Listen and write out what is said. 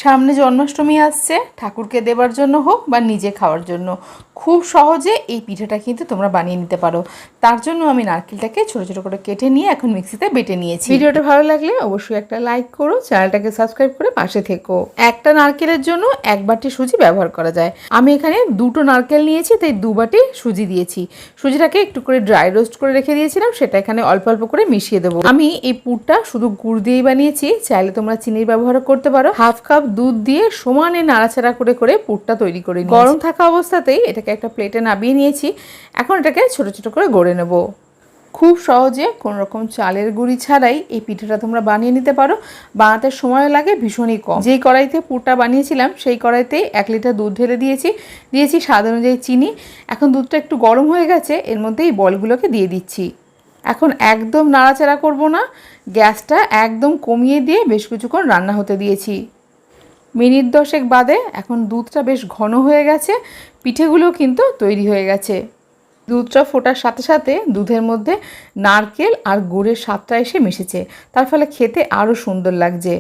সামনে জন্মাষ্টমী আসছে, ঠাকুরকে দেবার জন্য হোক বা নিজে খাওয়ার জন্য খুব সহজে এই পিঠাটা কিন্তু তোমরা বানিয়ে নিতে পারো। তার জন্য আমি নারকেলটাকে ছোটো ছোটো করে কেটে নিয়ে এখন মিক্সিতে বেটে নিয়েছি। ভিডিওটা ভালো লাগলে অবশ্যই একটা লাইক করো, চ্যানেলটাকে সাবস্ক্রাইব করে পাশে থেকো। একটা নারকেলের জন্য 1 বাটি সুজি ব্যবহার করা যায়। আমি এখানে 2টো নারকেল নিয়েছি, তাই 2 বাটি সুজি দিয়েছি। সুজিটাকে একটু করে ড্রাই রোস্ট করে রেখে দিয়েছিলাম, সেটা এখানে অল্প অল্প করে মিশিয়ে দেবো। আমি এই পুরটা শুধু গুড় দিয়েই বানিয়েছি, চাইলে তোমরা চিনির ব্যবহার করতে পারো। হাফ কাপ দুধ দিয়ে সমানে নাড়াচাড়া করে করে পুরটা তৈরি করে নিয়েছি। গরম থাকা অবস্থাতেই এটাকে একটা প্লেটে নামিয়ে নিয়েছি। এখন এটাকে ছোট ছোট করে গড়ে নেব। খুব সহজে কোনো রকম চালের গুঁড়ি ছাড়াই এই পিঠাটা তোমরা বানিয়ে নিতে পারো। বানাতে সময় লাগে ভীষণই কম। যেই কড়াইতে পুরটা বানিয়েছিলাম সেই কড়াইতেই 1 লিটার দুধ ঢেলে দিয়েছি স্বাদ অনুযায়ী চিনি। এখন দুধটা একটু গরম হয়ে গেছে, এর মধ্যে এই বলগুলোকে দিয়ে দিচ্ছি। এখন একদম নাড়াচাড়া করব না, গ্যাসটা একদম কমিয়ে দিয়ে বেশ কিছুক্ষণ রান্না হতে দিয়েছি। মিনিট 10 বাদে এখন দুধটা বেশ ঘন হয়ে গেছে, পিঠেগুলো কিন্তু তৈরি হয়ে গেছে। দুধটা ফোটার সাথে সাথে দুধের মধ্যে নারকেল আর গুড়ের স্বাদটা এসে মিশেছে, তার ফলে খেতে আরও সুন্দর লাগছে।